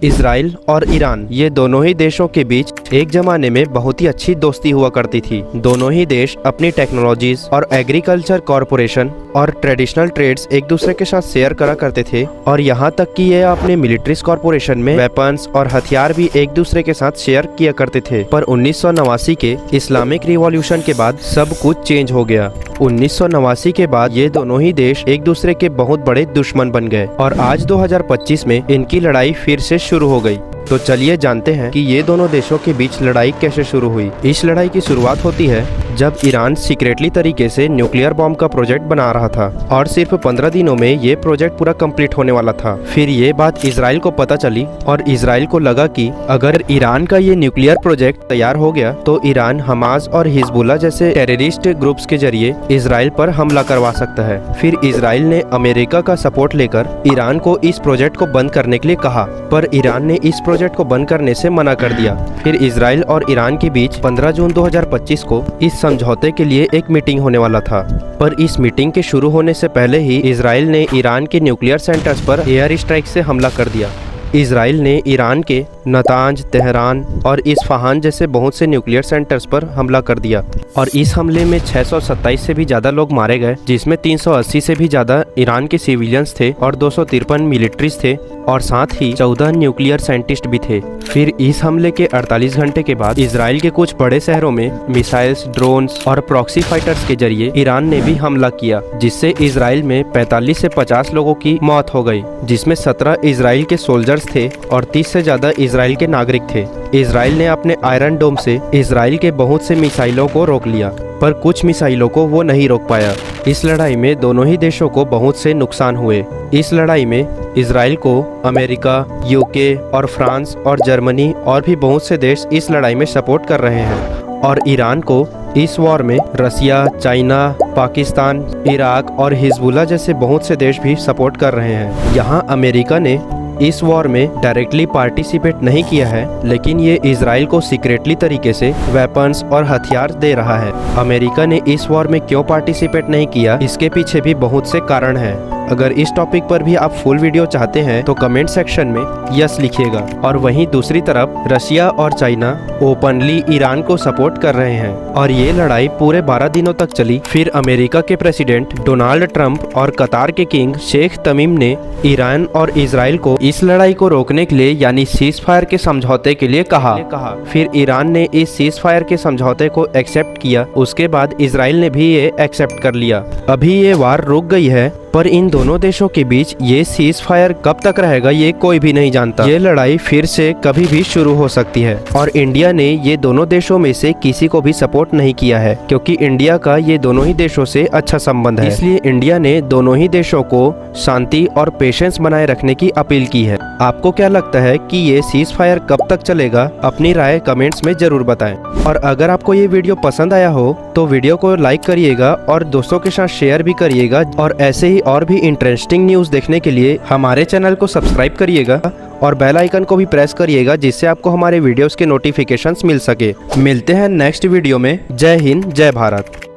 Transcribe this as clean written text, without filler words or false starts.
Israel और Iran ये दोनों ही देशों के बीच एक जमाने में बहुत ही अच्छी दोस्ती हुआ करती थी। दोनों ही देश अपनी टेक्नोलॉजीज और एग्रीकल्चर कॉरपोरेशन और ट्रेडिशनल ट्रेड्स एक दूसरे के साथ शेयर करा करते थे और यहाँ तक कि ये अपने मिलिट्रीज कॉरपोरेशन में वेपन्स और हथियार भी एक दूसरे के साथ शेयर किया करते थे। पर 1989 के इस्लामिक रिवॉल्यूशन के बाद सब कुछ चेंज हो गया। 1989 के बाद ये दोनों ही देश एक दूसरे के बहुत बड़े दुश्मन बन गए और आज 2025 में इनकी लड़ाई फिर से शुरू हो गई। तो चलिए जानते हैं कि ये दोनों देशों के बीच लड़ाई कैसे शुरू हुई। इस लड़ाई की शुरुआत होती है जब ईरान सीक्रेटली तरीके से न्यूक्लियर बॉम्ब का प्रोजेक्ट बना रहा था और सिर्फ 15 दिनों में ये प्रोजेक्ट पूरा कंप्लीट होने वाला था। फिर ये बात इजराइल को पता चली और इजराइल को लगा कि अगर ईरान का ये न्यूक्लियर प्रोजेक्ट तैयार हो गया तो ईरान हमास और हिजबुल्लाह जैसे टेररिस्ट ग्रुप्स के जरिए इजराइल पर हमला करवा सकता है। फिर इजराइल ने अमेरिका का सपोर्ट लेकर ईरान को इस प्रोजेक्ट को बंद करने के लिए कहा, पर ईरान ने इस प्रोजेक्ट को बंद करने से मना कर दिया। फिर इजराइल और ईरान के बीच 15 जून 2025 को इस समझौते के लिए एक मीटिंग होने वाला था। पर इस मीटिंग के शुरू होने से पहले ही इजराइल ने ईरान के न्यूक्लियर सेंटर्स पर एयर स्ट्राइक से हमला कर दिया। इजराइल ने ईरान के नतांज, तेहरान और इस्फहान जैसे बहुत से न्यूक्लियर सेंटर्स पर हमला कर दिया और इस हमले में 627 से भी ज़्यादा लोग मारे गए, जिसमें 380 से भी ज़्यादा ईरान के सिविलियंस थे और 253 मिलिट्रीज थे और साथ ही 14 न्यूक्लियर साइंटिस्ट भी थे। फिर इस हमले के 48 घंटे के बाद इजराइल के कुछ बड़े शहरों में मिसाइल्स, ड्रोन्स और प्रॉक्सी फाइटर्स के जरिए ईरान ने भी हमला किया, जिससे इजराइल में 45 से 50 लोगों की मौत हो गई, जिसमें 17 इजराइल के सोल्जर्स थे और 30 से ज़्यादा इजराइल के नागरिक थे। इजराइल ने अपने आयरन डोम से इजराइल के बहुत से मिसाइलों को रोक लिया, पर कुछ मिसाइलों को वो नहीं रोक पाया। इस लड़ाई में दोनों ही देशों को बहुत से नुकसान हुए। इस लड़ाई में इजराइल को अमेरिका, यूके और फ्रांस और जर्मनी और भी बहुत से देश इस लड़ाई में सपोर्ट कर रहे हैं और ईरान को इस वॉर में रसिया, चाइना, पाकिस्तान, इराक और हिजबुल्लाह जैसे बहुत से देश भी सपोर्ट कर रहे हैं। यहाँ अमेरिका ने इस वॉर में डायरेक्टली पार्टिसिपेट नहीं किया है, लेकिन ये इजराइल को सीक्रेटली तरीके से वेपन्स और हथियार दे रहा है। अमेरिका ने इस वॉर में क्यों पार्टिसिपेट नहीं किया, इसके पीछे भी बहुत से कारण हैं। अगर इस टॉपिक पर भी आप फुल वीडियो चाहते हैं तो कमेंट सेक्शन में यस लिखिएगा। और वहीं दूसरी तरफ रसिया और चाइना ओपनली ईरान को सपोर्ट कर रहे हैं और ये लड़ाई पूरे 12 दिनों तक चली। फिर अमेरिका के प्रेसिडेंट डोनाल्ड ट्रंप और कतार के किंग शेख तमीम ने ईरान और इजराइल को इस लड़ाई को रोकने के लिए यानी सीज फायर के समझौते के लिए कहा। फिर ईरान ने इस सीज फायर के समझौते को एक्सेप्ट किया। उसके बाद इजराइल ने भी ये एक्सेप्ट कर लिया। अभी ये वार रुक गई है, पर इन दोनों देशों के बीच ये सीज फायर कब तक रहेगा ये कोई भी नहीं जानता। ये लड़ाई फिर से कभी भी शुरू हो सकती है और इंडिया ने ये दोनों देशों में से किसी को भी सपोर्ट नहीं किया है, क्योंकि इंडिया का ये दोनों ही देशों से अच्छा संबंध है। इसलिए इंडिया ने दोनों ही देशों को शांति और पेशेंस बनाए रखने की अपील की है। आपको क्या लगता है कि ये सीज फायर कब तक चलेगा? अपनी राय कमेंट्स में जरूर बताएं। और अगर आपको ये वीडियो पसंद आया हो तो वीडियो को लाइक करिएगा और दोस्तों के साथ शेयर भी करिएगा और ऐसे ही और भी इंटरेस्टिंग न्यूज़ देखने के लिए हमारे चैनल को सब्सक्राइब करिएगा और बेल आइकन को भी प्रेस करिएगा, जिससे आपको हमारे वीडियोस के नोटिफिकेशंस मिल सके। मिलते हैं नेक्स्ट वीडियो में। जय हिंद, जय भारत।